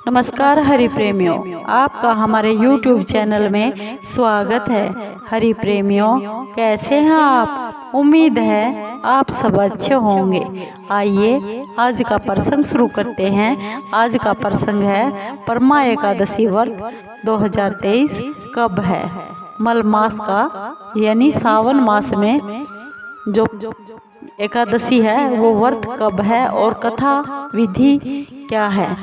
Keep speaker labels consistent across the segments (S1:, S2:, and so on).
S1: नमस्कार हरि प्रेमियों, आपका हमारे YouTube चैनल में स्वागत है। हरि प्रेमियों, कैसे हैं आप? उम्मीद है आप सब अच्छे होंगे। आइए आज का प्रसंग शुरू करते हैं। आज का प्रसंग है परमा एकादशी व्रत 2023 कब है। मल मास का यानी सावन मास में जो एकादशी है वो व्रत कब है और कथा विधि क्या है,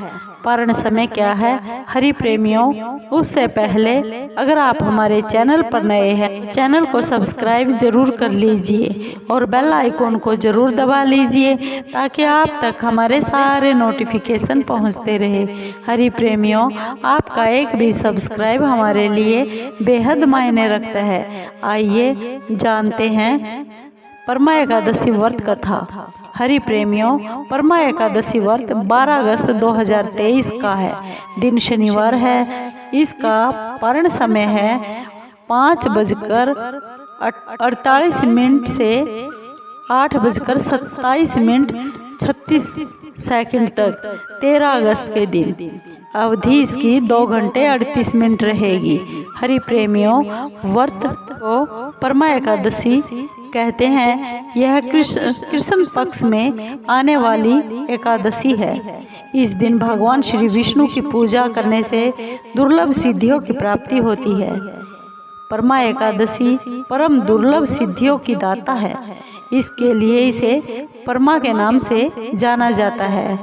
S1: पारण समय क्या है। हरि प्रेमियों, उससे पहले अगर आप हमारे चैनल पर नए हैं, चैनल को सब्सक्राइब जरूर कर लीजिए और बेल आइकॉन को जरूर दबा लीजिए ताकि आप तक हमारे सारे नोटिफिकेशन पहुंचते रहे। हरि प्रेमियों, आपका एक भी सब्सक्राइब हमारे लिए बेहद मायने रखता है। आइए जानते हैं परमा एकादशी व्रत कथा। हरि प्रेमियों, परमा एकादशी व्रत 12 अगस्त 2023 का है। दिन शनिवार है। इसका पारण समय है 5:48 से 8:27 तक 13 अगस्त के दिन। अवधि इसकी 2 घंटे 38 मिनट रहेगी। हरि प्रेमियों, व्रत को परमा एकादशी कहते हैं। यह कृष्ण पक्ष में आने वाली एकादशी है। इस दिन भगवान श्री विष्णु की पूजा करने से दुर्लभ सिद्धियों की प्राप्ति होती है। परमा एकादशी परम दुर्लभ सिद्धियों की दाता है। इसके लिए इसे परमा के नाम से जाना जाता है।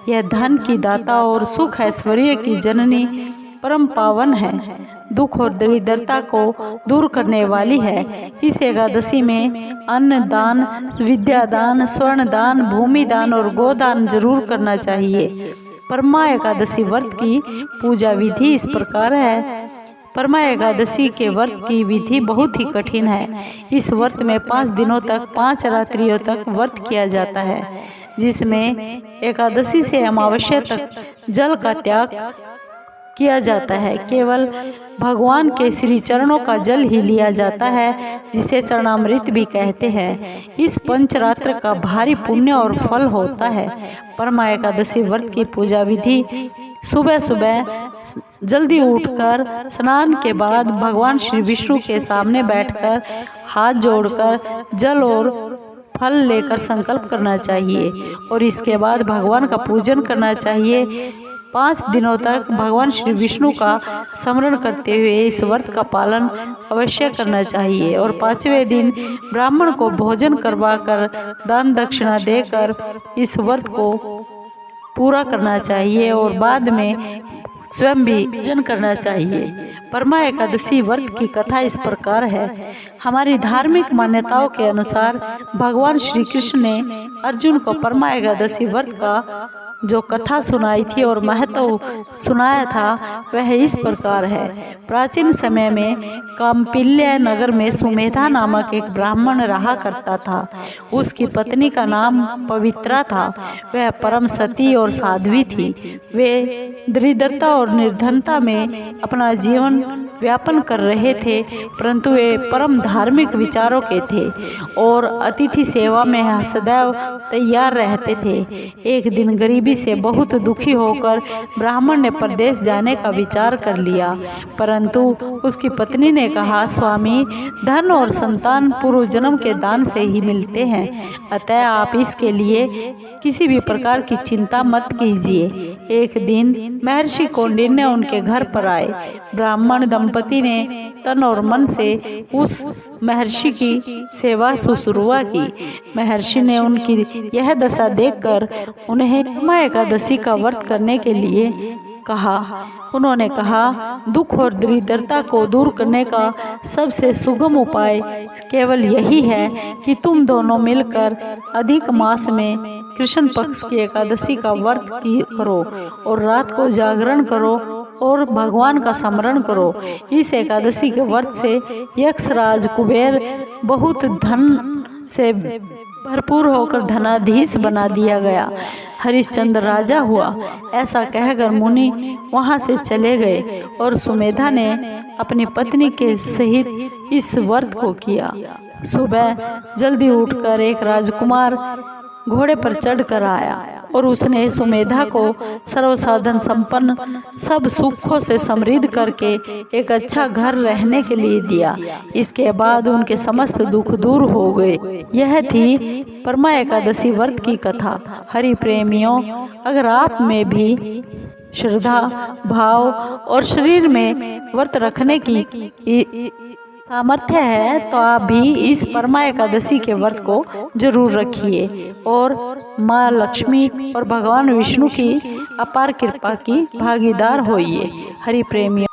S1: यह धन की दाता और सुख ऐश्वर्य की जननी परम पावन है। दुख और दरिद्रता को दूर करने वाली है। इस एकादशी में अन्न दान, विद्या दान, स्वर्ण दान, भूमि दान और गोदान जरूर करना चाहिए। परमा एकादशी व्रत की पूजा विधि इस प्रकार है। परमा एकादशी के व्रत की विधि बहुत ही कठिन है। इस व्रत में 5 दिनों तक 5 रात्रियों तक व्रत किया जाता है, जिसमें एकादशी से अमावस्या तक जल का त्याग किया जाता है। केवल भगवान के श्री चरणों का जल ही लिया जाता है, जिसे चरणामृत भी कहते हैं। इस पंचरात्र का भारी पुण्य और फल होता है। परमा एकादशी व्रत की पूजा विधि: सुबह सुबह जल्दी उठकर स्नान के बाद भगवान श्री विष्णु के सामने बैठकर हाथ जोड़कर जल और फल लेकर संकल्प करना चाहिए और इसके बाद भगवान का पूजन करना चाहिए। 5 दिनों तक भगवान श्री विष्णु का स्मरण करते हुए इस व्रत का पालन अवश्य करना चाहिए और 5वें दिन ब्राह्मण को भोजन करवाकर दान दक्षिणा देकर इस व्रत को पूरा करना चाहिए और बाद में स्वयं भी भोजन करना चाहिए। परमा एकादशी व्रत की कथा इस प्रकार है। हमारी धार्मिक मान्यताओं के अनुसार भगवान श्री कृष्ण ने अर्जुन को परमा एकादशी व्रत का जो कथा सुनाई थी और महत्व सुनाया था वह इस प्रकार है। प्राचीन समय में काम्पिल्य नगर में सुमेधा नामक एक ब्राह्मण रहा करता था। उसकी पत्नी का नाम पवित्रा था। वह परम सती और साध्वी थी। वे दरिद्रता और निर्धनता में अपना जीवन व्यापन कर रहे थे, परंतु वे परम धार्मिक विचारों के थे और अतिथि सेवा में सदैव तैयार रहते थे। एक दिन गरीबी से बहुत दुखी होकर ब्राह्मण ने परदेश जाने का विचार कर लिया, परंतु उसकी पत्नी ने कहा, स्वामी, धन और संतान पूर्व जन्म के दान से ही मिलते हैं, अतः आप इसके लिए किसी भी प्रकार की चिंता मत कीजिए। एक दिन महर्षि कौंडिन्य उनके घर पर आए। ब्राह्मण दंपति ने तन और मन से उस महर्षि की सेवा शुश्रूषा की। महर्षि ने उनकी यह दशा देखकर उन्हें परमा एकादशी का व्रत करने के लिए कहा। उन्होंने कहा, दुख और दरिद्रता को दूर करने का सबसे सुगम उपाय केवल यही है कि तुम दोनों मिलकर अधिक मास में कृष्ण पक्ष की एकादशी का व्रत करो और रात को जागरण करो और भगवान का स्मरण करो। इस एकादशी के व्रत से यक्षराज कुबेर बहुत धन से भरपूर होकर धनाधीश बना दिया गया। हरिश्चंद्र राजा हुआ। ऐसा कहकर मुनि वहां से चले गए और सुमेधा ने अपनी पत्नी के सहित इस व्रत को किया। सुबह जल्दी उठकर एक राजकुमार घोड़े पर चढ़कर आया और उसने सुमेधा को सर्वसाधन संपन्न सब सुखों से समृद्ध करके एक अच्छा घर रहने के लिए दिया। इसके बाद उनके समस्त दुख दूर हो गए। यह थी परमा एकादशी व्रत की कथा। हरि प्रेमियों, अगर आप में भी श्रद्धा, भाव और शरीर में व्रत रखने की सामर्थ्य है तो आप भी इस परमा एकादशी के व्रत को जरूर रखिए और माँ लक्ष्मी और भगवान विष्णु की अपार कृपा की भागीदार होइए। हरि प्रेमियों।